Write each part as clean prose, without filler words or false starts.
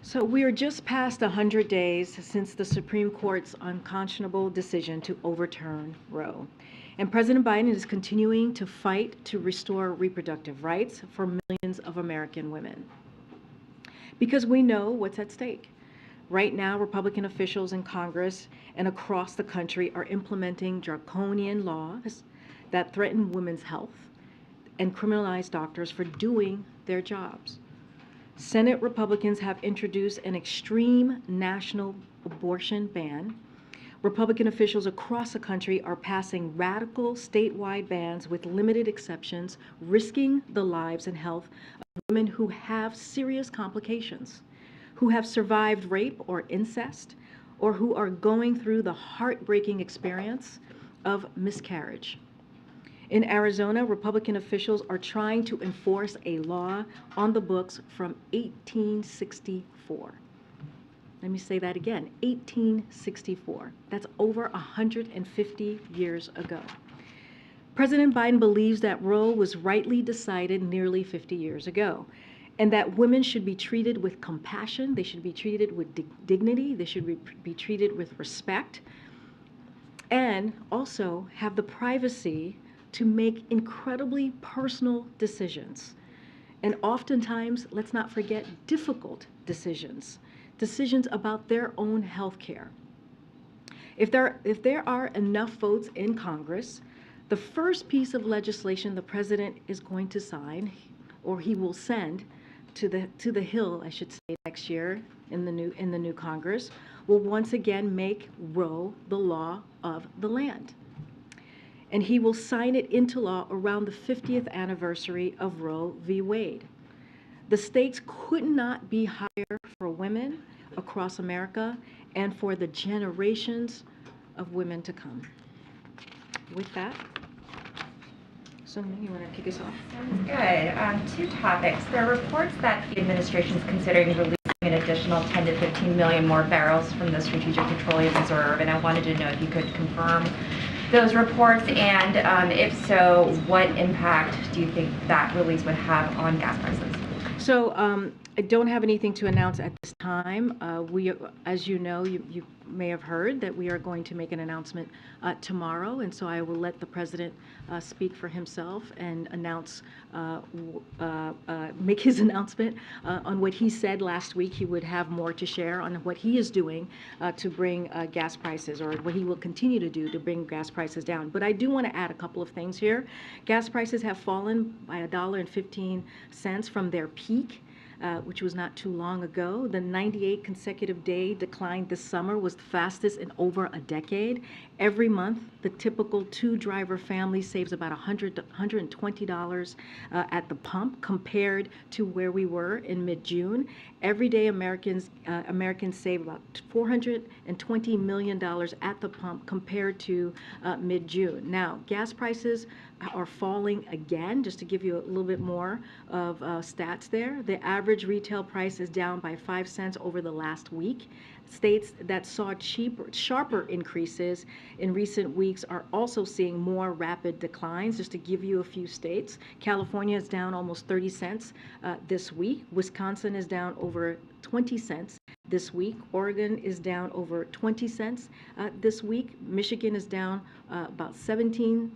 So we are just past 100 days since the Supreme Court's unconscionable decision to overturn Roe. And President Biden is continuing to fight to restore reproductive rights for millions of American women. Because we know what's at stake. Right now, Republican officials in Congress and across the country are implementing draconian laws that threaten women's health and criminalize doctors for doing their jobs. Senate Republicans have introduced an extreme national abortion ban. Republican officials across the country are passing radical statewide bans with limited exceptions, risking the lives and health of women who have serious complications, who have survived rape or incest, or who are going through the heartbreaking experience of miscarriage. In Arizona, Republican officials are trying to enforce a law on the books from 1864. Let me say that again, 1864. That's over 150 years ago. President Biden believes that Roe was rightly decided nearly 50 years ago, and that women should be treated with compassion, they should be treated with dignity, they should be treated with respect, and also have the privacy to make incredibly personal decisions. And oftentimes, let's not forget, difficult decisions about their own health care. If there are enough votes in Congress, the first piece of legislation the president is going to sign, or he will send to the Hill, I should say, next year in the new Congress, will once again make Roe the law of the land. And he will sign it into law around the 50th anniversary of Roe v. Wade. The stakes could not be higher for women across America and for the generations of women to come. With that, Sonia, you want to kick us off? Sounds good. Two topics. There are reports that the administration is considering releasing an additional 10 to 15 million more barrels from the Strategic Petroleum Reserve, and I wanted to know if you could confirm those reports, and if so, what impact do you think that release would have on gas prices? So I don't have anything to announce at this time. We, as you know, you may have heard that we are going to make an announcement tomorrow, and so I will let the president speak for himself and announce, make his announcement on what he said last week. He would have more to share on what he is doing to bring gas prices, or what he will continue to do to bring gas prices down. But I do want to add a couple of things here. Gas prices have fallen by $1.15 from their peak, which was not too long ago. The 98 consecutive day decline this summer was the fastest in over a decade. Every month, the typical two-driver family saves about $120 at the pump compared to where we were in mid-June. Everyday Americans save about $420 million at the pump compared to mid-June. Now, gas prices are falling again. Just to give you a little bit more of stats there, the average retail price is down by 5 cents over the last week. States that saw sharper increases in recent weeks are also seeing more rapid declines. Just to give you a few states, California is down almost 30 cents this week. Wisconsin is down over 20 cents this week. Oregon is down over 20 cents this week. Michigan is down about 16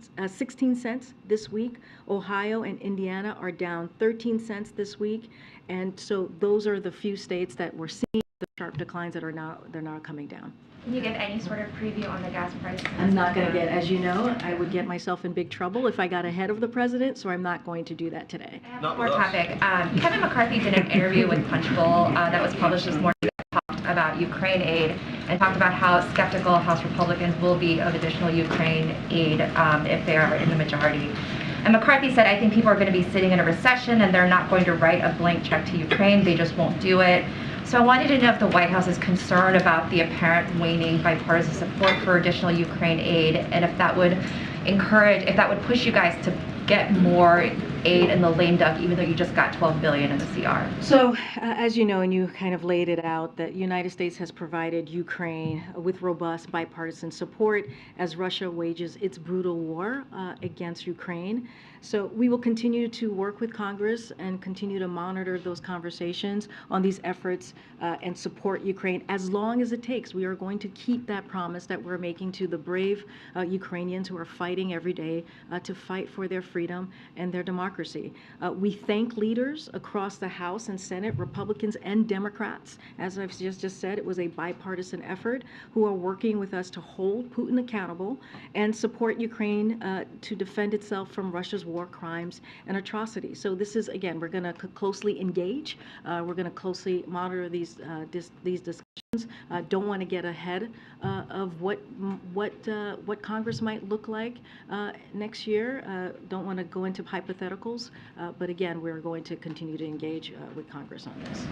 cents this week. Ohio and Indiana are down 13 cents this week. And so those are the few states that we're seeing the sharp declines that are now coming down. Can you give any sort of preview on the gas price? I'm not going to get, as you know, I would get myself in big trouble if I got ahead of the president, so I'm not going to do that today. I have one more topic. Kevin McCarthy did an interview with Punchbowl that was published this morning that talked about Ukraine aid and talked about how skeptical House Republicans will be of additional Ukraine aid if they are in the majority. And McCarthy said, I think people are going to be sitting in a recession and they're not going to write a blank check to Ukraine. They just won't do it. So I wanted to know if the White House is concerned about the apparent waning bipartisan support for additional Ukraine aid, and if that would push you guys to get more aid in the lame duck, even though you just got $12 billion in the CR. So, as you know, and you kind of laid it out, that the United States has provided Ukraine with robust bipartisan support as Russia wages its brutal war against Ukraine. So we will continue to work with Congress and continue to monitor those conversations on these efforts and support Ukraine as long as it takes. We are going to keep that promise that we're making to the brave Ukrainians who are fighting every day to fight for their freedom and their democracy. We thank leaders across the House and Senate, Republicans and Democrats. As I've just said, it was a bipartisan effort who are working with us to hold Putin accountable and support Ukraine to defend itself from Russia's war crimes and atrocities. So this is, again, we're going to closely engage. We're going to closely monitor these discussions. Don't want to get ahead of what Congress might look like next year. Don't want to go into hypotheticals, but again, we're going to continue to engage with Congress on this.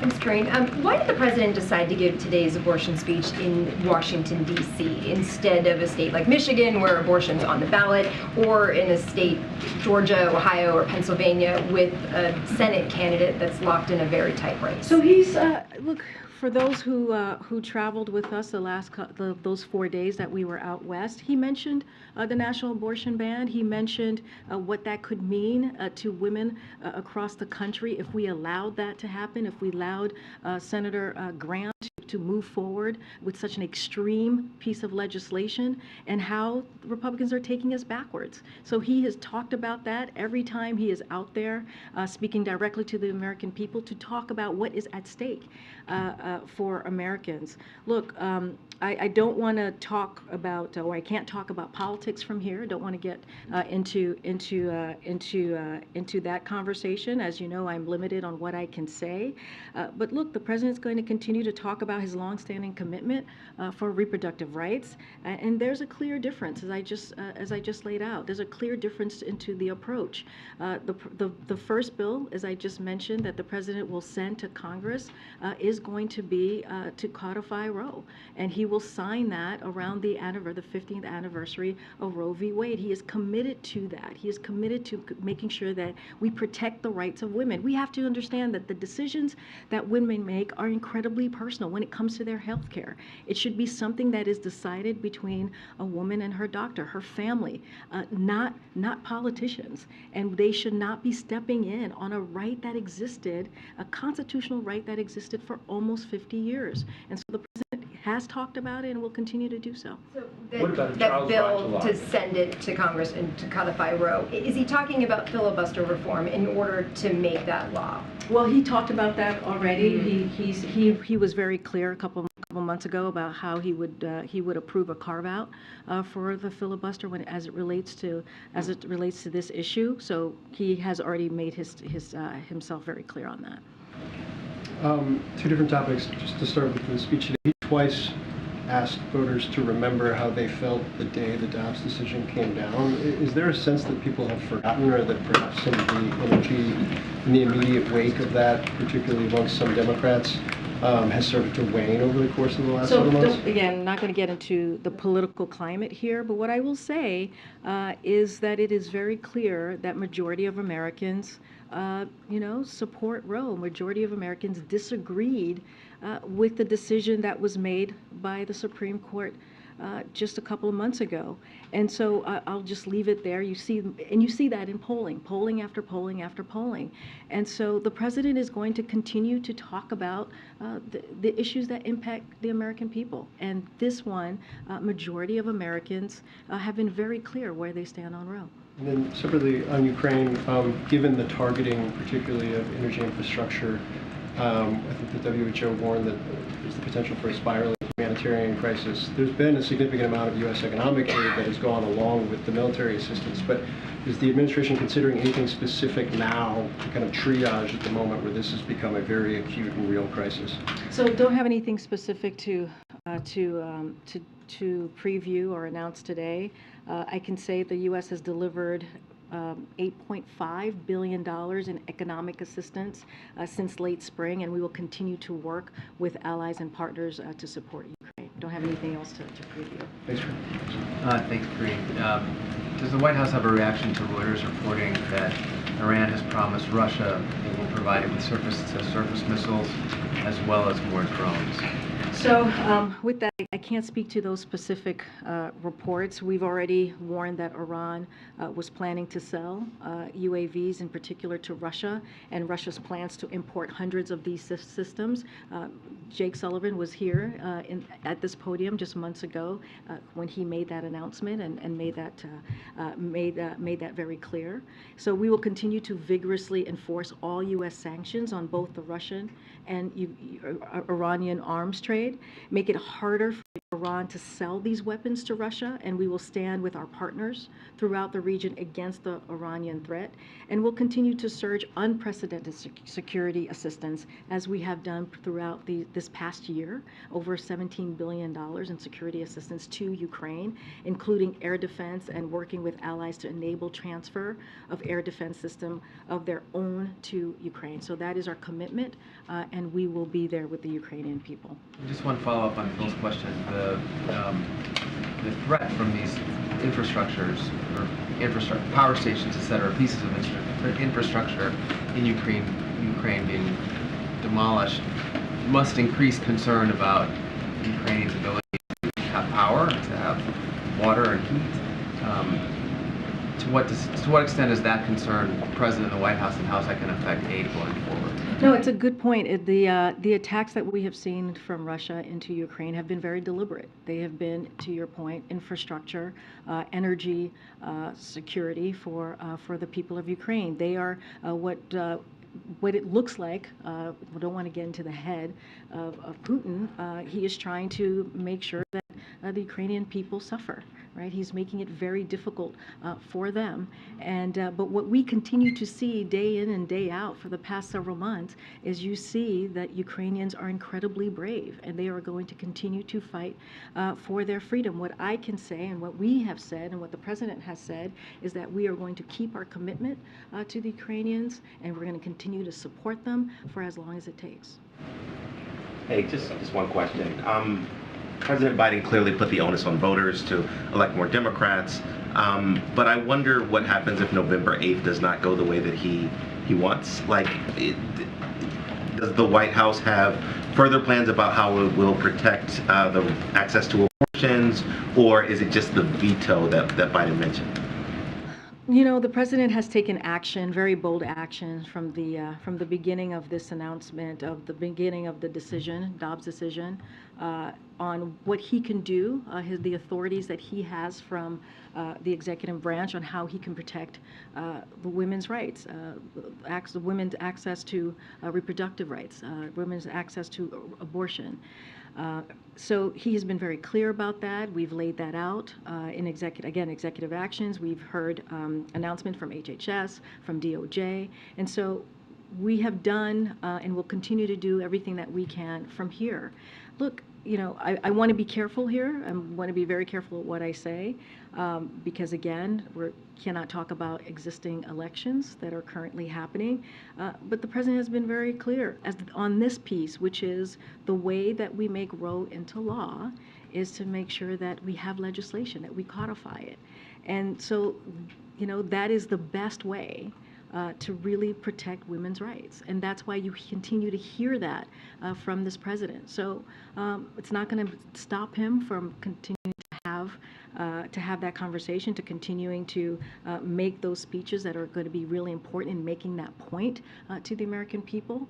Thanks, Karine. Why did the president decide to give today's abortion speech in Washington, D.C. instead of a state like Michigan, where abortion's on the ballot, or in a state, Georgia, Ohio, or Pennsylvania, with a Senate candidate that's locked in a very tight race? So he's, look, for those who traveled with us those 4 days that we were out west, he mentioned the national abortion ban. He mentioned what that could mean to women across the country if we allowed that to happen, if we allowed Senator Graham to move forward with such an extreme piece of legislation, and how Republicans are taking us backwards. So he has talked about that every time he is out there speaking directly to the American people to talk about what is at stake for Americans. Look, I don't want to talk about, or I can't talk about politics from here. I don't want to get into that conversation. As you know, I'm limited on what I can say. But look, the president's going to continue to talk about his longstanding commitment for reproductive rights, and there's a clear difference, as I just laid out. There's a clear difference into the approach. The first bill, as I just mentioned, that the president will send to Congress is going to be to codify Roe, and he will sign that around the 15th anniversary of Roe v. Wade. He is committed to that. He is committed to making sure that we protect the rights of women. We have to understand that the decisions that women make are incredibly personal when it comes to their health care. It should be something that is decided between a woman and her doctor, her family, not politicians. And they should not be stepping in on a right that existed, a constitutional right that existed for almost 50 years. And so the president has talked about it and will continue to do so. So that bill to send it to Congress and to codify Roe, is he talking about filibuster reform in order to make that law? Well, he talked about that already. He was very clear a couple months ago about how he would approve a carve out for the filibuster as it relates to this issue. So he has already made himself very clear on that. Two different topics. Just to start with the speech today, he twice asked voters to remember how they felt the day the Dobbs decision came down. Is there a sense that people have forgotten, or that perhaps some of the energy in the immediate wake of that, particularly amongst some Democrats, has started to wane over the course of the last several months? So again, I'm not going to get into the political climate here, but what I will say is that it is very clear that majority of Americans support Roe. Majority of Americans disagreed with the decision that was made by the Supreme Court just a couple of months ago. And so I'll just leave it there. You see that in polling after polling after polling. And so the president is going to continue to talk about the issues that impact the American people. And this one, majority of Americans have been very clear where they stand on Roe. And then separately on Ukraine, given the targeting, particularly of energy infrastructure, I think the WHO warned that there's the potential for a spiraling humanitarian crisis. There's been a significant amount of U.S. economic aid that has gone along with the military assistance, but is the administration considering anything specific now to kind of triage at the moment where this has become a very acute and real crisis? So don't have anything specific to preview or announce today. I can say the U.S. has delivered $8.5 billion in economic assistance since late spring, and we will continue to work with allies and partners to support Ukraine. Don't have anything else to preview. Thanks, Thanks, Karine. Does the White House have a reaction to Reuters reporting that Iran has promised Russia it will provide it with surface-to-surface missiles as well as more drones? So with that, I can't speak to those specific reports. We've already warned that Iran was planning to sell UAVs in particular to Russia, and Russia's plans to import hundreds of these systems. Jake Sullivan was here at this podium just months ago when he made that announcement and made that very clear. So we will continue to vigorously enforce all U.S. sanctions on both the Russian and Iranian arms trade, make it harder for Iran to sell these weapons to Russia, and we will stand with our partners throughout the region against the Iranian threat, and we'll continue to surge unprecedented security assistance as we have done throughout this past year, over $17 billion in security assistance to Ukraine, including air defense and working with allies to enable transfer of air defense system of their own to Ukraine. So that is our commitment, and we will be there with the Ukrainian people. Just one follow-up on Phil's question. The threat from these infrastructures, or power stations, et cetera, pieces of infrastructure in Ukraine being demolished, must increase concern about Ukraine's ability to have power, to have water and heat. To what extent is that concern present in the White House, and how is that going to affect aid going forward? No, it's a good point. The attacks that we have seen from Russia into Ukraine have been very deliberate. They have been, to your point, infrastructure, energy, security for the people of Ukraine. They are what it looks like. We don't want to get into the head of Putin. He is trying to make sure that the Ukrainian people suffer. Right, he's making it very difficult for them, but what we continue to see day in and day out for the past several months is you see that Ukrainians are incredibly brave, and they are going to continue to fight for their freedom. What I can say, and what we have said, and what the president has said, is that we are going to keep our commitment to the Ukrainians, and we're going to continue to support them for as long as it takes. Hey, just one question. President Biden clearly put the onus on voters to elect more Democrats, but I wonder what happens if November 8th does not go the way that he wants. Does the White House have further plans about how it will protect the access to abortions, or is it just the veto that Biden mentioned? You know, the president has taken action, very bold action, from the beginning of this announcement, of the beginning of the decision, Dobbs decision, on what he can do, the authorities that he has from the executive branch on how he can protect the women's rights, women's access to reproductive rights, women's access to abortion. So he has been very clear about that. We've laid that out in executive actions. We've heard announcement from HHS, from DOJ, and so we have done and will continue to do everything that we can from here. Look, you know, I want to be careful here. I want to be very careful at what I say because, again, we cannot talk about existing elections that are currently happening. But the president has been very clear on this piece, which is the way that we make Roe into law is to make sure that we have legislation, that we codify it. And so, you know, that is the best way to really protect women's rights. And that's why you continue to hear that from this president. So it's not going to stop him from continuing to have that conversation, to continuing to make those speeches that are going to be really important in making that point to the American people.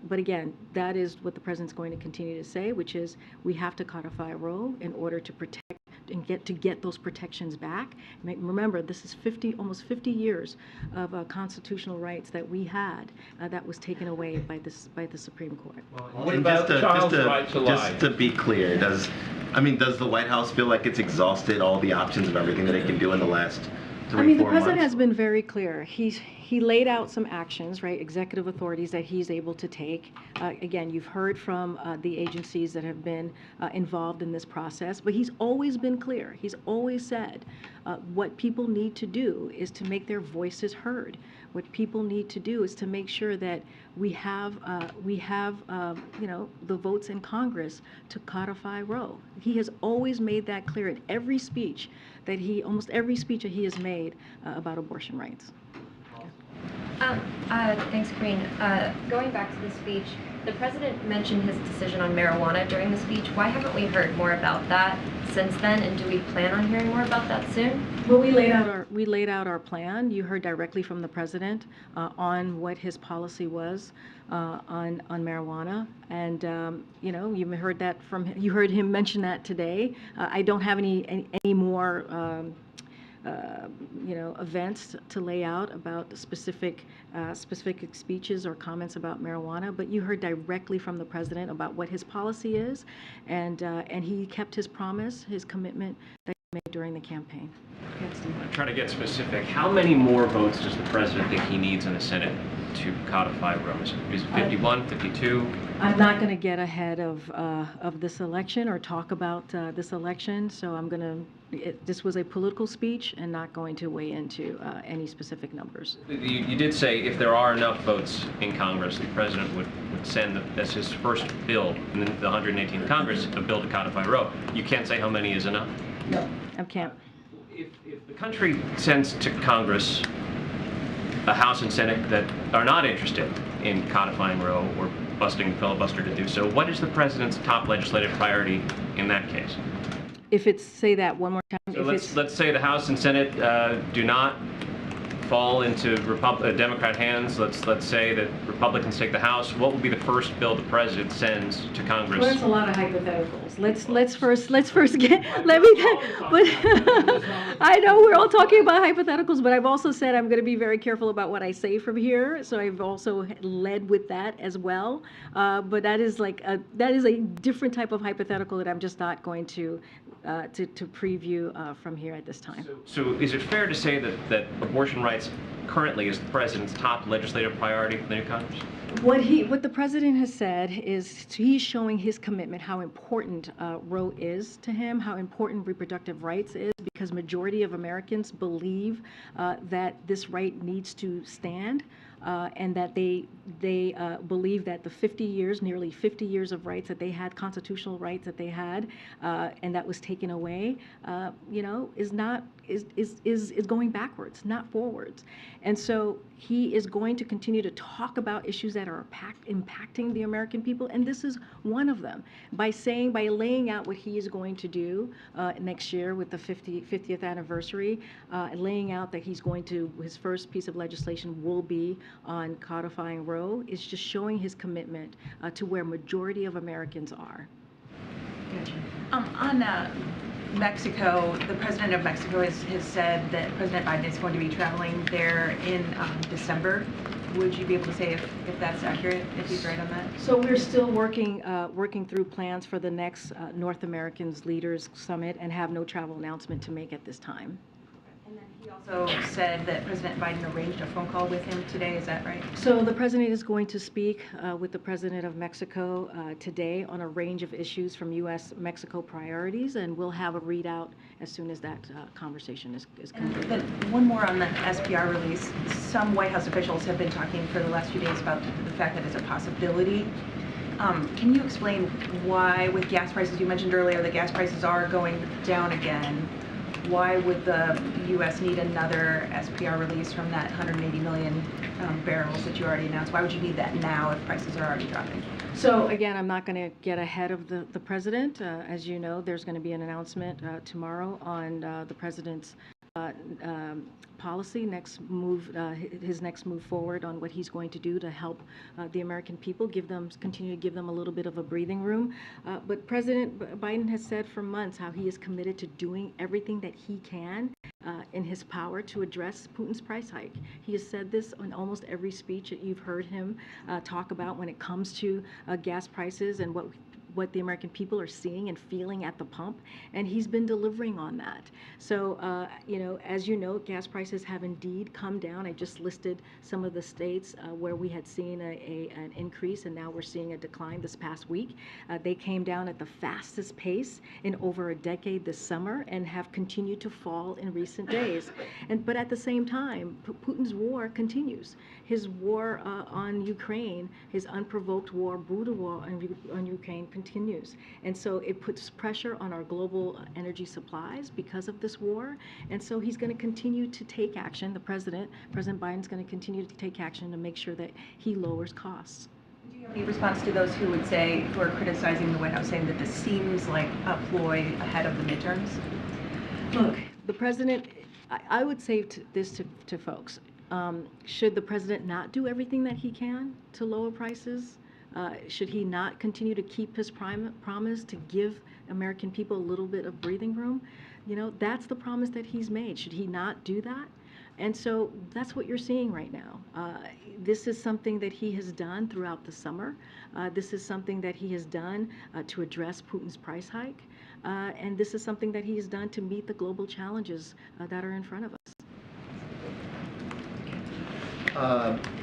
But again, that is what the president's going to continue to say, which is we have to codify Roe in order to protect and get those protections back. Remember, this is almost 50 years of constitutional rights that we had that was taken away by the Supreme Court. What about child's right to life? Just to be clear, does the White House feel like it's exhausted all the options of everything that it can do in the last 3-4 months? The president has been very clear. He laid out some actions, right, executive authorities that he's able to take. Again, you've heard from the agencies that have been involved in this process, but he's always been clear. He's always said what people need to do is to make their voices heard. What people need to do is to make sure that we have you know, the votes in Congress to codify Roe. He has always made that clear in every speech almost every speech that he has made about abortion rights. Thanks, Karine. Going back to the speech, the president mentioned his decision on marijuana during the speech. Why haven't we heard more about that since then, and do we plan on hearing more about that soon? Well, we laid out our plan. You heard directly from the president on what his policy was on marijuana, and you know, you heard that from him. You heard him mention that today. I don't have any more. You know, events to lay out about specific speeches or comments about marijuana, but you heard directly from the president about what his policy is, and he kept his promise, his commitment that he made during the campaign. Yes, Steve. Trying to get specific, how many more votes does the president think he needs in the Senate to codify Roe? Is it 51, 52? I'm not going to get ahead of this election or talk about this election, so I'm going to. This was a political speech and not going to weigh into any specific numbers. You did say if there are enough votes in Congress, the president would send, as his first bill in the 118th Congress, a bill to codify Roe. You can't say how many is enough? No, I can't. If the country sends to Congress a House and Senate that are not interested in codifying Roe or busting the filibuster to do so, what is the president's top legislative priority in that case? If it's, say that one more time. So let's say the House and Senate do not fall into Democrat hands. Let's say that Republicans take the House. What will be the first bill the president sends to Congress? Well, there's a lot of hypotheticals. Let's first get. Let me. But I know we're all talking about hypotheticals, but I've also said I'm going to be very careful about what I say from here. So I've also led with that as well. But that is a different type of hypothetical that I'm just not going to preview from here at this time. So is it fair to say that abortion rights currently is the president's top legislative priority for the new Congress? What the president has said is he's showing his commitment, how important Roe is to him, how important reproductive rights is, because majority of Americans believe that this right needs to stand. And that they believe that the nearly 50 years of rights that they had, constitutional rights that they had, and that was taken away, you know, is going backwards, not forwards. And so he is going to continue to talk about issues that are impacting the American people, and this is one of them. By laying out what he is going to do next year with the 50th anniversary, laying out that his first piece of legislation will be on codifying Roe, is just showing his commitment to where majority of Americans are. On Mexico, the president of Mexico has said that President Biden is going to be traveling there in December. Would you be able to say if that's accurate, if he's right on that? So we're still working through plans for the next North Americans Leaders Summit and have no travel announcement to make at this time. And then he also said that President Biden arranged a phone call with him today. Is that right? So the president is going to speak with the president of Mexico today on a range of issues from U.S.-Mexico priorities, and we'll have a readout as soon as that conversation is complete. Then one more on the SPR release. Some White House officials have been talking for the last few days about the fact that it's a possibility. Can you explain why, with gas prices, you mentioned earlier that gas prices are going down again, why would the U.S. need another SPR release from that 180 million barrels that you already announced? Why would you need that now if prices are already dropping? So again, I'm not going to get ahead of the president. As you know, there's going to be an announcement tomorrow on the president's policy, his next move forward on what he's going to do to help the American people, continue to give them a little bit of a breathing room. But President Biden has said for months how he is committed to doing everything that he can in his power to address Putin's price hike. He has said this on almost every speech that you've heard him talk about when it comes to gas prices and what the American people are seeing and feeling at the pump, and he's been delivering on that. So, you know, as you know, gas prices have indeed come down. I just listed some of the states where we had seen an increase, and now we're seeing a decline this past week. They came down at the fastest pace in over a decade this summer and have continued to fall in recent days. But at the same time, Putin's war continues. His war on Ukraine, his unprovoked war, brutal war on Ukraine continues. And so it puts pressure on our global energy supplies because of this war. And so he's going to continue to take action. President Biden's going to continue to take action to make sure that he lowers costs. Do you have any response to those who are criticizing the White House, saying that this seems like a ploy ahead of the midterms? Look, the president, I would say this to folks. Should the president not do everything that he can to lower prices? Should he not continue to keep his promise to give American people a little bit of breathing room? You know, that's the promise that he's made. Should he not do that? And so that's what you're seeing right now. This is something that he has done throughout the summer. This is something that he has done to address Putin's price hike. And this is something that he has done to meet the global challenges that are in front of us.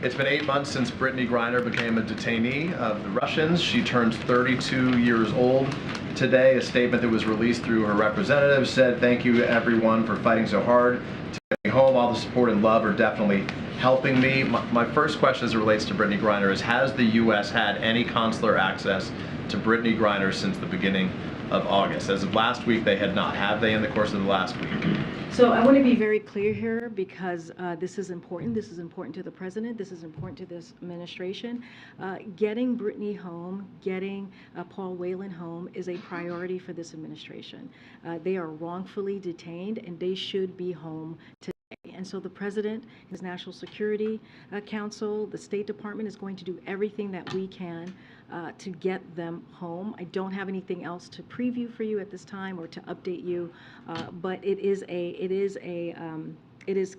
It's been 8 months since Brittany Greiner became a detainee of the Russians. She turns 32 years old today. A statement that was released through her representative said, "Thank you everyone for fighting so hard to get me home. All the support and love are definitely helping me." My first question as it relates to Brittany Greiner is, has the U.S. had any consular access to Brittany Greiner since the beginning of August? As of last week, they had not. Have they in the course of the last week? So I want to be very clear here because this is important. This is important to the president. This is important to this administration. Getting Brittany home, getting Paul Whelan home is a priority for this administration. They are wrongfully detained and they should be home today. And so the president, his National Security Council, the State Department is going to do everything that we can to get them home. I don't have anything else to preview for you at this time or to update you, but it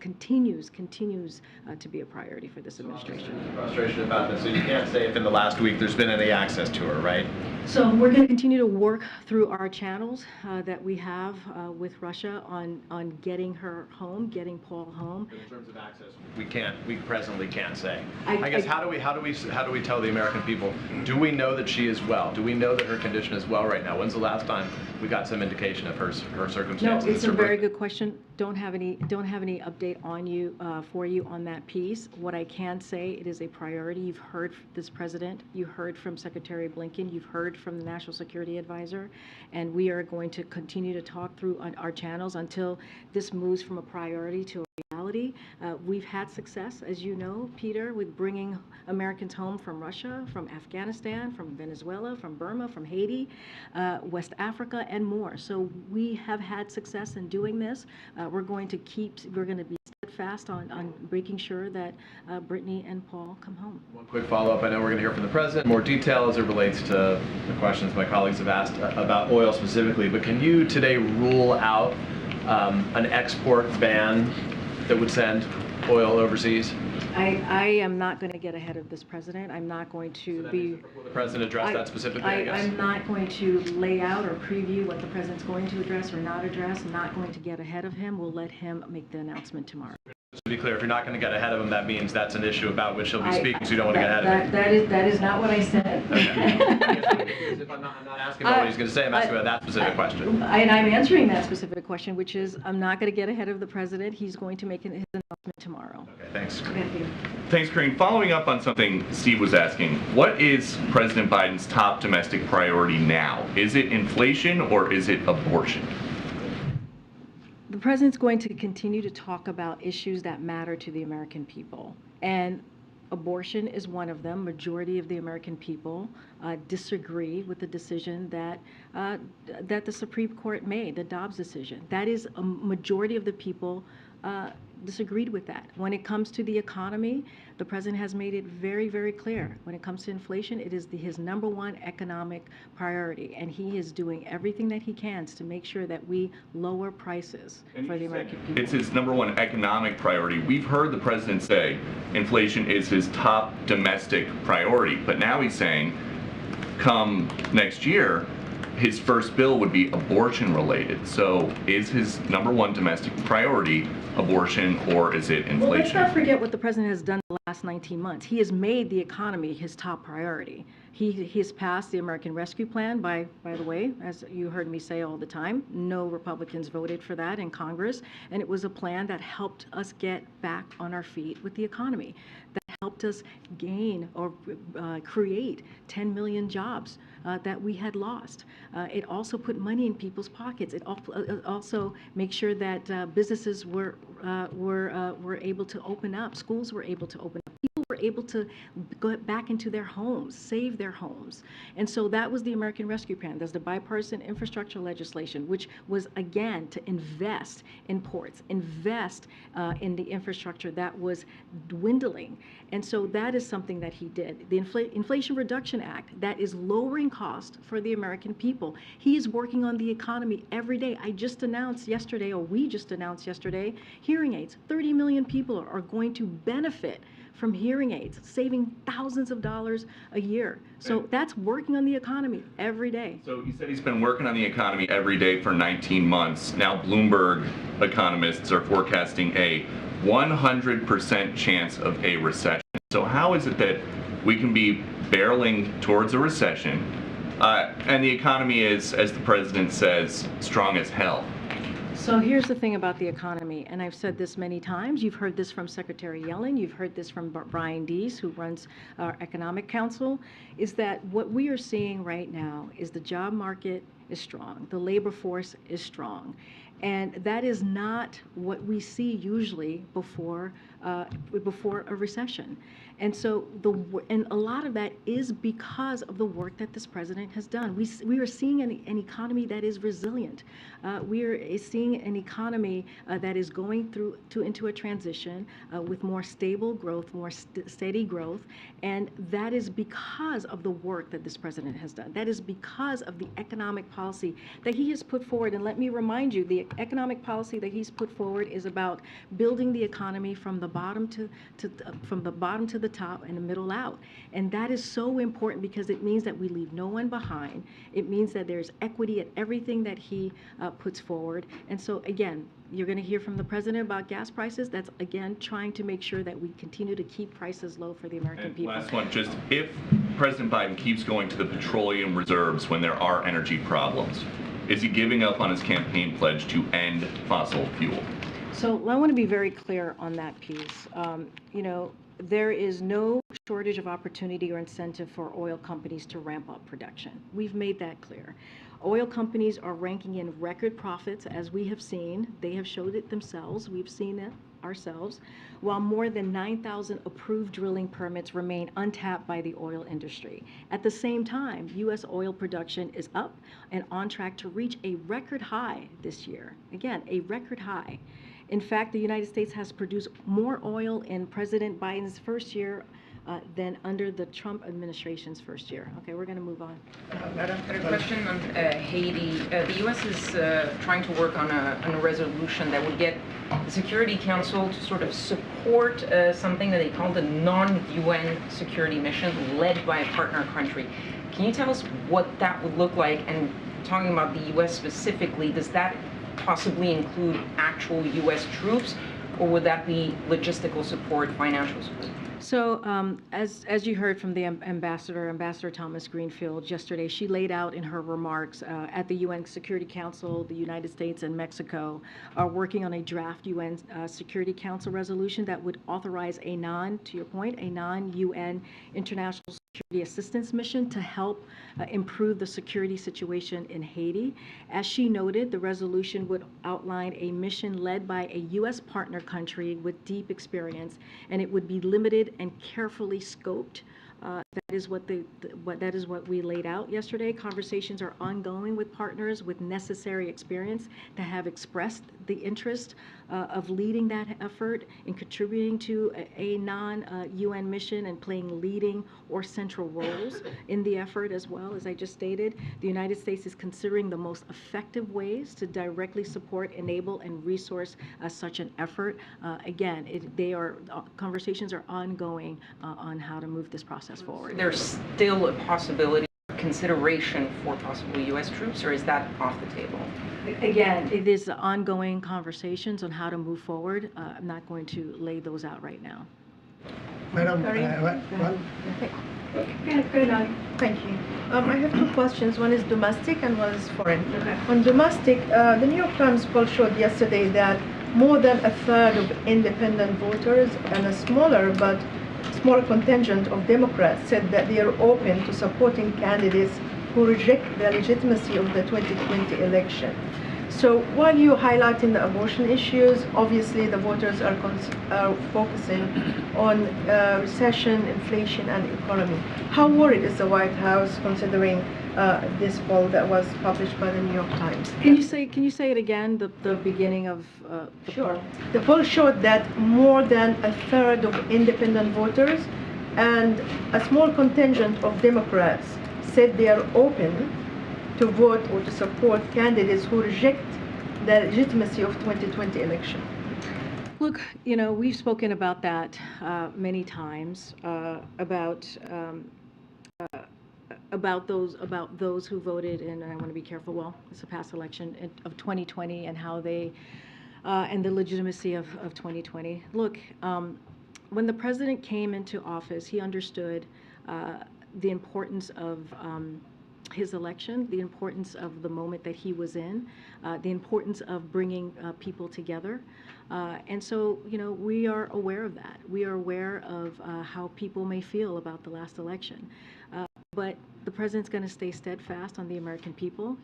continues to be a priority for this administration. Frustration about this. So you can't say if in the last week there's been any access to her, right? So we're going to continue to work through our channels that we have with Russia on getting her home, getting Paul home. But in terms of access, we presently can't say. I guess how do we tell the American people? Do we know that she is well? Do we know that her condition is well right now? When's the last time we got some indication of her circumstances? No, it's a very good question. Don't have any update on you for you on that piece. What I can say, it is a priority. You've heard this president, you heard from Secretary Blinken, you've heard from the National Security Advisor, and we are going to continue to talk through on our channels until this moves from a priority to a reality. We've had success, as you know, Peter, with bringing Americans home from Russia, from Afghanistan, from Venezuela, from Burma, from Haiti, West Africa, and more. So we have had success in doing this. We're going to be steadfast on making sure that Brittany and Paul come home. One quick follow-up. I know we're going to hear from the president more detail as it relates to the questions my colleagues have asked about oil specifically, but can you today rule out an export ban that would send oil overseas? I am not going to get ahead of this president. I'm not going to Will the president address that specifically, I guess? I'm not going to lay out or preview what the president's going to address or not address. I'm not going to get ahead of him. We'll let him make the announcement tomorrow. To be clear, if you're not going to get ahead of him, that means that's an issue about which he'll be speaking, so you don't want to get ahead of him. That is not what I said. If I'm not asking about what he's going to say, I'm asking about that specific question. And I'm answering that specific question, which is I'm not going to get ahead of the president. He's going to make his announcement tomorrow. Okay, thanks. Thank you. Thanks, Karine. Following up on something Steve was asking, what is President Biden's top domestic priority now? Is it inflation or is it abortion? The president's going to continue to talk about issues that matter to the American people. And abortion is one of them. Majority of the American people disagree with the decision that the Supreme Court made, the Dobbs decision. That is a majority of the people disagreed with that. When it comes to the economy, the president has made it very, very clear. When it comes to inflation, it is his #1 economic priority, and he is doing everything that he can to make sure that we lower prices for the American people. It's his #1 economic priority. We've heard the president say inflation is his top domestic priority, but now he's saying come next year, his first bill would be abortion related. So is his #1 domestic priority abortion or is it inflation? Well, let's not forget what the president has done the last 19 months. He has made the economy his top priority. He has passed the American Rescue Plan by the way, as you heard me say all the time, no Republicans voted for that in Congress, and it was a plan that helped us get back on our feet with the economy. That helped us gain or create 10 million jobs that we had lost. It also put money in people's pockets. It also makes sure that businesses were able to open up, schools were able to open up. People were able to go back into their homes, save their homes. And so that was the American Rescue Plan. There's the bipartisan infrastructure legislation, which was, again, to invest in ports, invest in the infrastructure that was dwindling. And so that is something that he did. The Inflation Reduction Act, that is lowering cost for the American people. He is working on the economy every day. I just announced yesterday, or we just announced yesterday, hearing aids. 30 million people are going to benefit from hearing aids, saving thousands of dollars a year. So that's working on the economy every day. So you said he's been working on the economy every day for 19 months. Now Bloomberg economists are forecasting a 100% chance of a recession. So how is it that we can be barreling towards a recession and the economy is, as the president says, strong as hell? So here's the thing about the economy, and I've said this many times. You've heard this from Secretary Yellen. You've heard this from Brian Deese, who runs our Economic Council, is that what we are seeing right now is the job market is strong. The labor force is strong. And that is not what we see usually before a recession. And so and a lot of that is because of the work that this president has done. We are seeing an economy that is resilient. We are seeing an economy that is going into a transition with more stable growth, more steady growth, and that is because of the work that this president has done. That is because of the economic policy that he has put forward. And let me remind you, the economic policy that he's put forward is about building the economy from the bottom to the top and the middle out. And that is so important because it means that we leave no one behind. It means that there's equity at everything that he puts forward. And so again, you're going to hear from the president about gas prices. That's, again, trying to make sure that we continue to keep prices low for the American people. Last one, just if President Biden keeps going to the petroleum reserves when there are energy problems, is he giving up on his campaign pledge to end fossil fuel? So I want to be very clear on that piece. There is no shortage of opportunity or incentive for oil companies to ramp up production. We've made that clear. Oil companies are ranking in record profits, as we have seen. They have showed it themselves. We've seen it ourselves, while more than 9,000 approved drilling permits remain untapped by the oil industry. At the same time, U.S. oil production is up and on track to reach a record high this year. Again, a record high. In fact, the United States has produced more oil in President Biden's first year than under the Trump administration's first year. Okay, we're going to move on. Madam, a question on Haiti. The U.S. is trying to work on a resolution that would get the Security Council to sort of support something that they call the non-UN security mission led by a partner country. Can you tell us what that would look like? And talking about the U.S. specifically, does that possibly include actual U.S. troops, or would that be logistical support, financial support? So as you heard from the Ambassador Thomas Greenfield yesterday, she laid out in her remarks at the UN Security Council, the United States and Mexico are working on a draft UN Security Council resolution that would authorize to your point, a non-UN international security assistance mission to help improve the security situation in Haiti. As she noted, the resolution would outline a mission led by a U.S. partner country with deep experience, and it would be limited and carefully scoped. That is what we laid out yesterday. Conversations are ongoing with partners with necessary experience that have expressed the interest of leading that effort and contributing to a non-UN mission and playing leading or central roles in the effort as well. As I just stated, the United States is considering the most effective ways to directly support, enable, and resource such an effort. Again, conversations are ongoing on how to move this process forward. There's still a possibility, consideration for possible U.S. troops, or is that off the table? Again, it is ongoing conversations on how to move forward. I'm not going to lay those out right now. Madam, Thank you. I have two questions. One is domestic and one is foreign. On domestic, the New York Times poll showed yesterday that more than a third of independent voters and a smaller but small contingent of Democrats said that they are open to supporting candidates who reject the legitimacy of the 2020 election. So while you're highlighting the abortion issues, obviously the voters are focusing on recession, inflation, and economy. How worried is the White House considering this poll that was published by the New York Times? Can you say it again, the beginning of the Sure. poll? The poll showed that more than a third of independent voters and a small contingent of Democrats said they are open to vote or to support candidates who reject the legitimacy of 2020 election. Look, you know, we've spoken about that many times, about those who voted in, and I want to be careful, well, it's a past election of 2020 and how they, and the legitimacy of 2020. Look, when the president came into office, he understood the importance of his election, the importance of the moment that he was in, the importance of bringing people together. And so, you know, we are aware of that. We are aware of how people may feel about the last election. But the president's going to stay steadfast on the American people.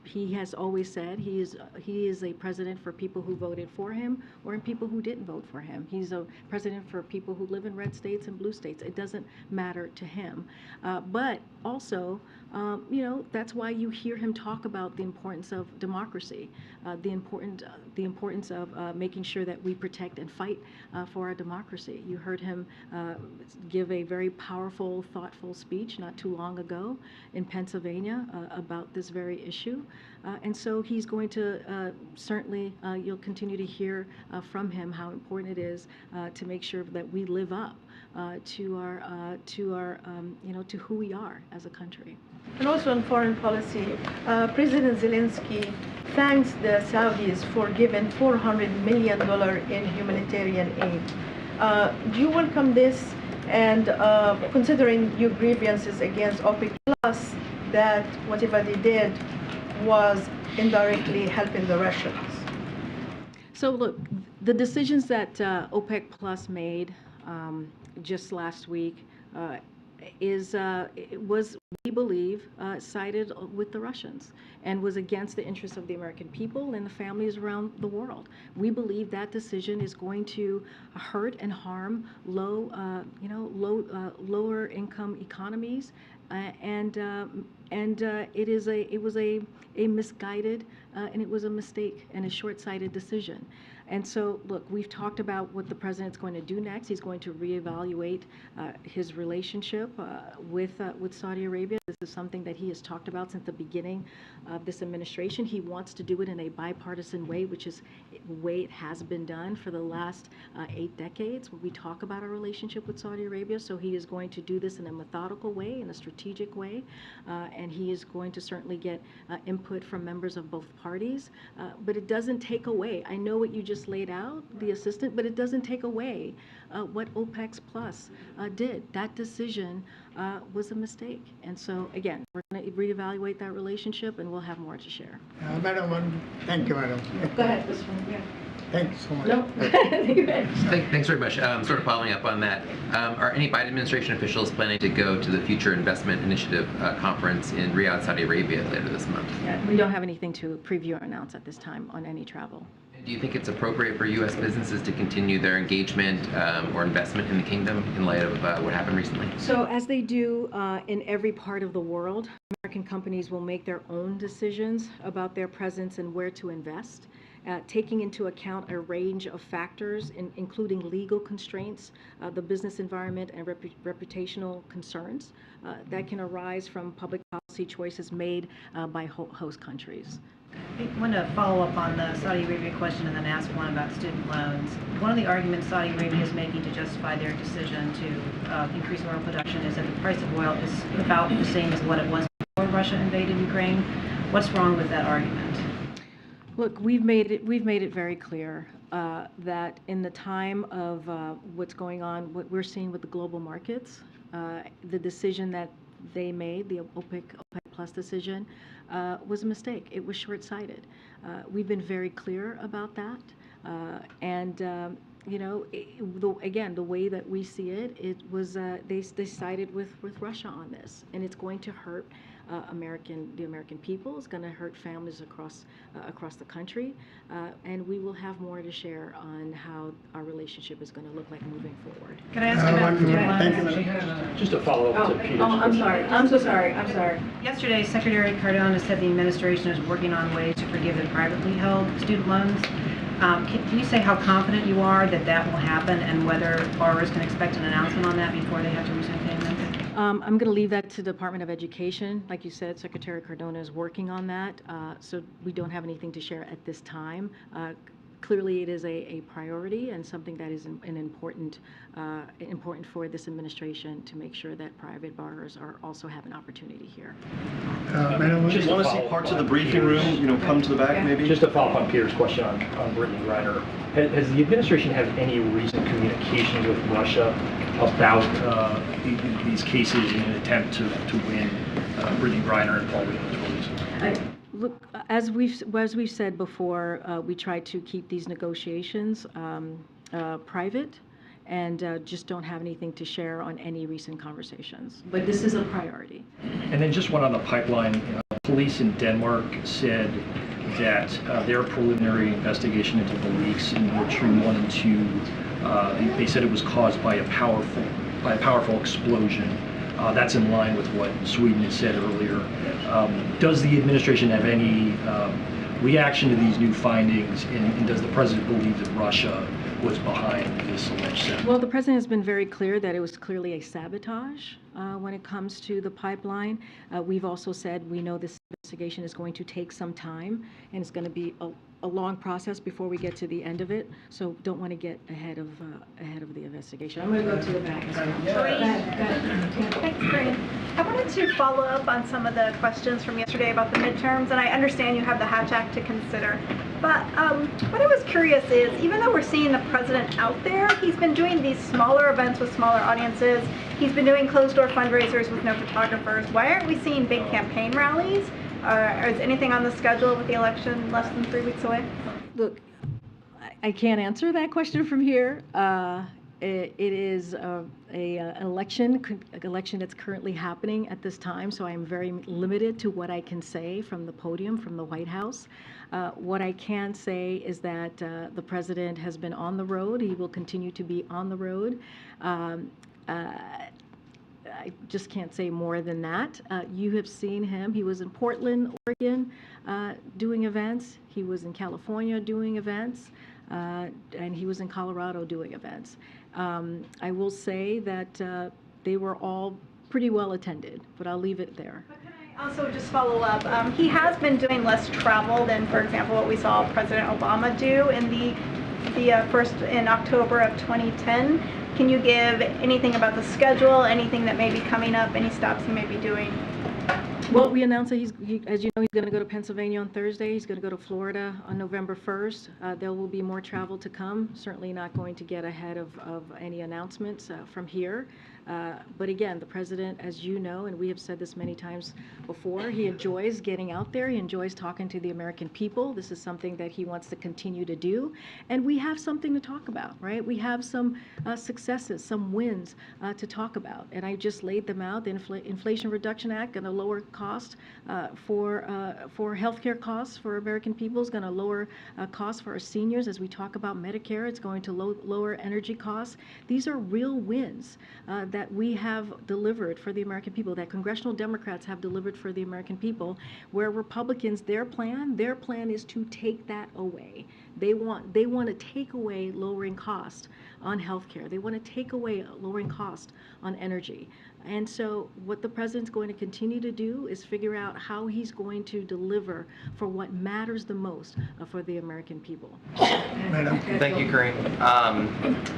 He has always said he is a president for people who voted for him or in people who didn't vote for him. He's a president for people who live in red states and blue states. It doesn't matter to him. But also, you know, that's why you hear him talk about the importance of democracy, the importance of making sure that we protect and fight for our democracy. You heard him give a very powerful, thoughtful speech not too long ago in Pennsylvania about this very issue. And so he's going to certainly, you'll continue to hear from him how important it is to make sure that we live up to our, you know, to who we are as a country. And also on foreign policy, President Zelensky thanks the Saudis for giving $400 million in humanitarian aid. Do you welcome this? And considering your grievances against OPEC Plus, that whatever they did was indirectly helping the Russians? So look, the decisions that OPEC Plus made just last week was, we believe, sided with the Russians and was against the interests of the American people and the families around the world. We believe that decision is going to hurt and harm lower income economies, and it was a misguided and it was a mistake and a short-sighted decision. And so, look, we've talked about what the president's going to do next. He's going to reevaluate his relationship with Saudi Arabia. This is something that he has talked about since the beginning of this administration. He wants to do it in a bipartisan way, which is the way it has been done for the last 8 decades, where we talk about our relationship with Saudi Arabia. So he is going to do this in a methodical way, in a strategic way, and he is going to certainly get input from members of both parties. But it doesn't take away. I know what you just laid out, the assistant, but it doesn't take away what OPEC Plus did. That decision was a mistake. And so, again, we're going to reevaluate that relationship, and we'll have more to share. Madam, thank you, madam. Go ahead, this one. Yeah. Thank you so much. No. Thanks very much. Sort of following up on that, are any Biden administration officials planning to go to the Future Investment Initiative conference in Riyadh, Saudi Arabia later this month? Yeah, we don't have anything to preview or announce at this time on any travel. Do you think it's appropriate for U.S. businesses to continue their engagement or investment in the kingdom in light of what happened recently? So as they do in every part of the world, American companies will make their own decisions about their presence and where to invest, taking into account a range of factors, including legal constraints, the business environment, and reputational concerns that can arise from public policy choices made by host countries. I want to follow up on the Saudi Arabia question and then ask one about student loans. One of the arguments Saudi Arabia is making to justify their decision to increase oil production is that the price of oil is about the same as what it was before Russia invaded Ukraine. What's wrong with that argument? Look, we've made it very clear that in the time of what's going on, what we're seeing with the global markets, the decision that they made, the OPEC Plus decision, was a mistake. It was short-sighted. We've been very clear about that, and you know, again, the way that we see it, it was they sided with Russia on this, and it's going to hurt the American people. It's going to hurt families across the country, and we will have more to share on how our relationship is going to look like moving forward. Can I ask about student loans? Just a follow-up to Peter's I'm sorry. I'm so sorry. I'm sorry. Yesterday, Secretary Cardona said the administration is working on ways to forgive the privately held student loans. Can you say how confident you are that that will happen and whether borrowers can expect an announcement on that before they have to resume payments? I'm going to leave that to the Department of Education. Like you said, Secretary Cardona is working on that, so we don't have anything to share at this time. Clearly, it is a priority and something that is important for this administration to make sure that private borrowers also have an opportunity here. Just want to see parts of the briefing room, come to the back, maybe? Just to follow up on Peter's question on Brittany Greiner. Has the administration had any recent communications with Russia about these cases in an attempt to win Brittany Greiner and Paul Williams' release? Look, as we've said before, we try to keep these negotiations private, and just don't have anything to share on any recent conversations. But this is a priority. And then just one on the pipeline. Police in Denmark said that their preliminary investigation into the leaks in Nord Stream 1 and 2, they said it was caused by a powerful explosion. That's in line with what Sweden had said earlier. Does the administration have any reaction to these new findings, and does the president believe that Russia was behind this alleged sabotage? Well, the president has been very clear that it was clearly a sabotage when it comes to the pipeline. We've also said we know this investigation is going to take some time, and it's going to be a long process before we get to the end of it. So don't want to get ahead of the investigation. I'm going to go to the back. Thanks, Karine. I wanted to follow up on some of the questions from yesterday about the midterms, and I understand you have the Hatch Act to consider. But what I was curious is, even though we're seeing the president out there, he's been doing these smaller events with smaller audiences. He's been doing closed-door fundraisers with no photographers. Why aren't we seeing big campaign rallies? Is anything on the schedule with the election less than 3 weeks away? Look, I can't answer that question from here. It is an election that's currently happening at this time, so I am very limited to what I can say from the podium, from the White House. What I can say is that the president has been on the road. He will continue to be on the road. I just can't say more than that. You have seen him. He was in Portland, Oregon, doing events. He was in California doing events, and he was in Colorado doing events. I will say that they were all pretty well attended, but I'll leave it there. Also, just follow up. He has been doing less travel than, for example, what we saw President Obama do in the first in October of 2010. Can you give anything about the schedule, anything that may be coming up, any stops he may be doing? Well, we announced that as you know, he's going to go to Pennsylvania on Thursday. He's going to go to Florida on November 1st. There will be more travel to come. Certainly not going to get ahead of any announcements from here. But again, the president, as you know, and we have said this many times before, he enjoys getting out there. He enjoys talking to the American people. This is something that he wants to continue to do. And we have something to talk about, right? We have some successes, some wins to talk about. And I just laid them out. The Inflation Reduction Act, going to lower cost for healthcare costs for American people, is going to lower costs for our seniors. As we talk about Medicare, it's going to lower energy costs. These are real wins that we have delivered for the American people, that congressional Democrats have delivered for the American people, where Republicans, their plan is to take that away. They want to take away lowering cost on healthcare. They want to take away lowering cost on energy. And so what the president's going to continue to do is figure out how he's going to deliver for what matters the most for the American people. Thank you, Karine.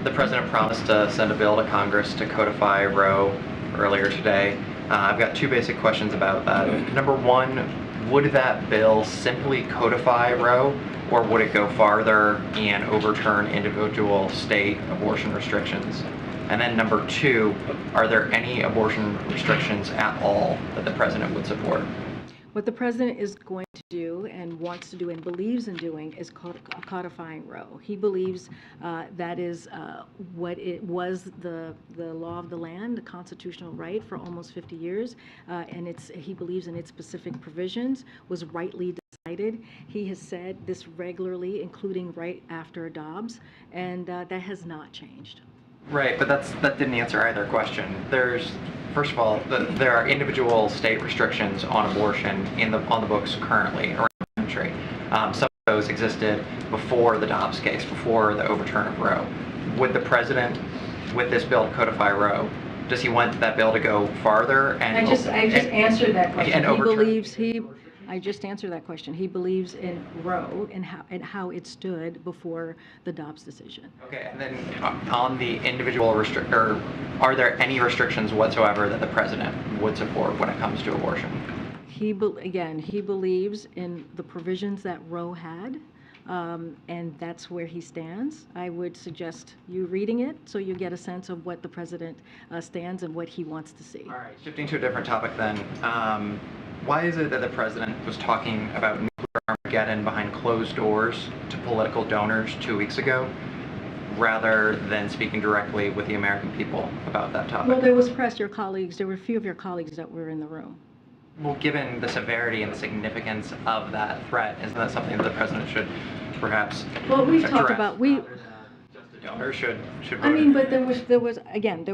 The president promised to send a bill to Congress to codify Roe earlier today. I've got two basic questions about that. Number one, would that bill simply codify Roe, or would it go farther and overturn individual state abortion restrictions? And then number two, are there any abortion restrictions at all that the president would support? What the president is going to do and wants to do and believes in doing is codifying Roe. He believes that is what it was the law of the land, the constitutional right for almost 50 years, and he believes in its specific provisions was rightly decided. He has said this regularly, including right after Dobbs, and that has not changed. Right, but that didn't answer either question. First of all, there are individual state restrictions on abortion on the books currently around the country. Some of those existed before the Dobbs case, before the overturn of Roe. Would the president, with this bill to codify Roe, does he want that bill to go farther and I just answered that question. I just answered that question. He believes in Roe and how it stood before the Dobbs decision. Okay, and then on the individual are there any restrictions whatsoever that the president would support when it comes to abortion? He believes in the provisions that Roe had, and that's where he stands. I would suggest you reading it so you get a sense of what the president stands and what he wants to see. All right, shifting to a different topic then. Why is it that the president was talking about nuclear Armageddon behind closed doors to political donors 2 weeks ago, rather than speaking directly with the American people about that topic? Well, there was press. There were a few of your colleagues that were in the room. Well, given the severity and the significance of that threat, isn't that something that the president should perhaps Well, we've address? talked about Donors should vote. I mean, but there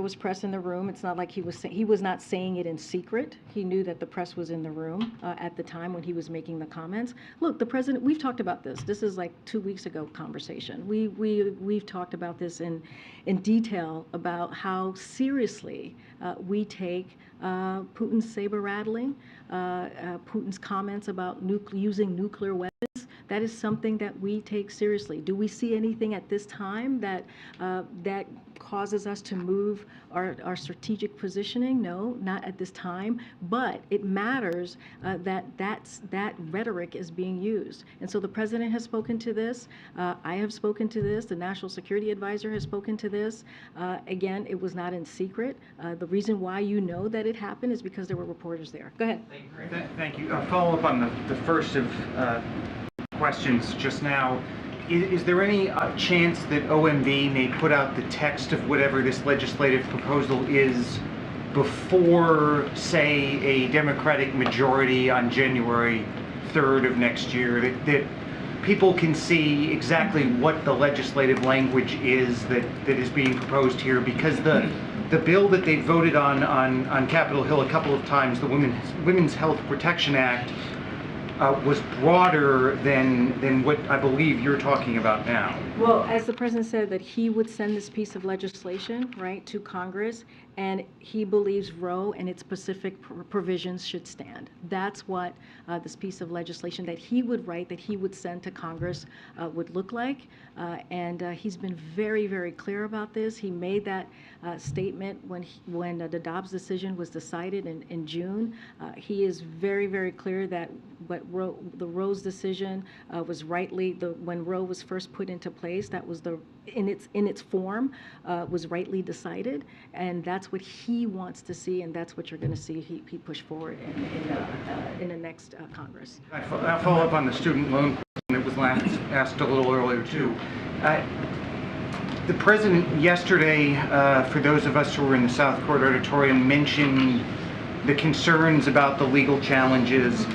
was press in the room. It's not like he was not saying it in secret. He knew that the press was in the room at the time when he was making the comments. Look, the president. We've talked about this. This is like 2 weeks ago conversation. We've talked about this in detail about how seriously we take Putin's saber rattling, Putin's comments about using nuclear weapons. That is something that we take seriously. Do we see anything at this time that causes us to move our strategic positioning? No, not at this time. But it matters that rhetoric is being used. And so the president has spoken to this. I have spoken to this. The National Security Advisor has spoken to this. Again, it was not in secret. The reason why you know that it happened is because there were reporters there. Go ahead. Thank you. Follow up on the first of questions just now. Is there any chance that OMB may put out the text of whatever this legislative proposal is before, say, a Democratic majority on January 3rd of next year, that people can see exactly what the legislative language is that is being proposed here? Because the bill that they voted on Capitol Hill a couple of times, the Women's Health Protection Act, was broader than what I believe you're talking about now. Well, as the president said, that he would send this piece of legislation, right, to Congress, and he believes Roe and its specific provisions should stand. That's what this piece of legislation that he would write, that he would send to Congress would look like. And he's been very, very clear about this. He made that statement when the Dobbs decision was decided in June. He is very, very clear that the Roe's decision was rightly, when Roe was first put into place, that was in its form was rightly decided, and that's what he wants to see, and that's what you're going to see he push forward in the next Congress. I'll follow up on the student loan question that was asked a little earlier too. The president yesterday, for those of us who were in the South Court auditorium, mentioned the concerns about the legal challenges.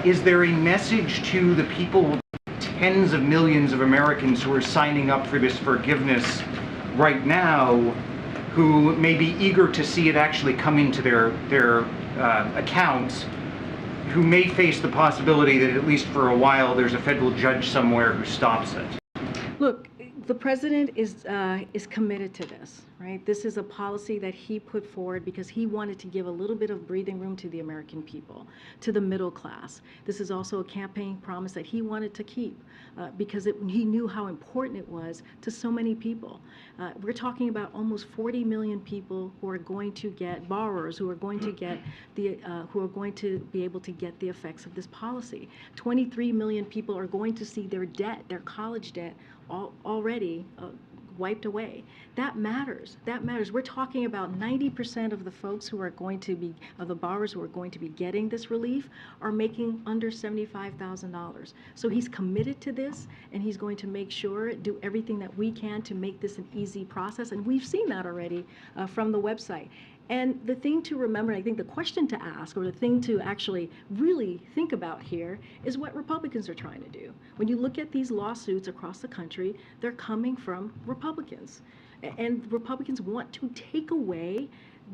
Is there a message to the people, tens of millions of Americans who are signing up for this forgiveness right now, who may be eager to see it actually come into their accounts, who may face the possibility that at least for a while there's a federal judge somewhere who stops it? Look, the president is committed to this, right? This is a policy that he put forward because he wanted to give a little bit of breathing room to the American people, to the middle class. This is also a campaign promise that he wanted to keep because he knew how important it was to so many people. We're talking about almost 40 million people who are going to get borrowers, who are going to get who are going to be able to get the effects of this policy. 23 million people are going to see their debt, their college debt, already wiped away. That matters. That matters. We're talking about 90% of the folks who are going to be, of the borrowers who are going to be getting this relief are making under $75,000. So he's committed to this, and he's going to make sure, do everything that we can to make this an easy process. And we've seen that already from the website. And the thing to remember, I think the question to ask, or the thing to actually really think about here, is what Republicans are trying to do. When you look at these lawsuits across the country, they're coming from Republicans. And Republicans want to take away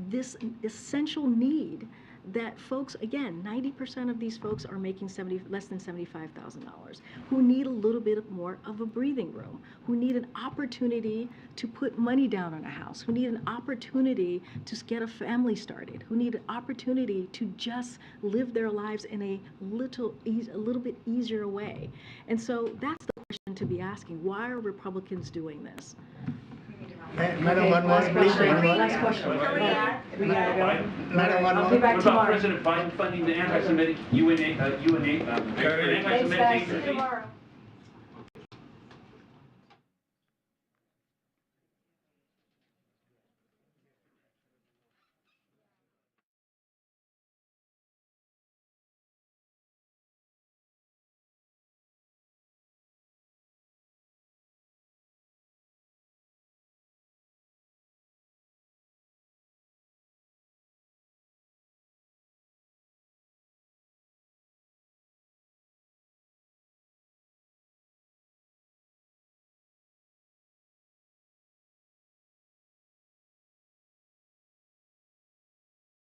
this essential need that folks, again, 90% of these folks are making less than $75,000, who need a little bit more of a breathing room, who need an opportunity to put money down on a house, who need an opportunity to get a family started, who need an opportunity to just live their lives in a little bit easier way. And so that's the question to be asking. Why are Republicans doing this? Madam, one more, please. Last question. We gotta go. Madam, one I'll more. be back What about tomorrow. President Biden funding the anti-Semitic UNA, Thanks, guys. See you tomorrow.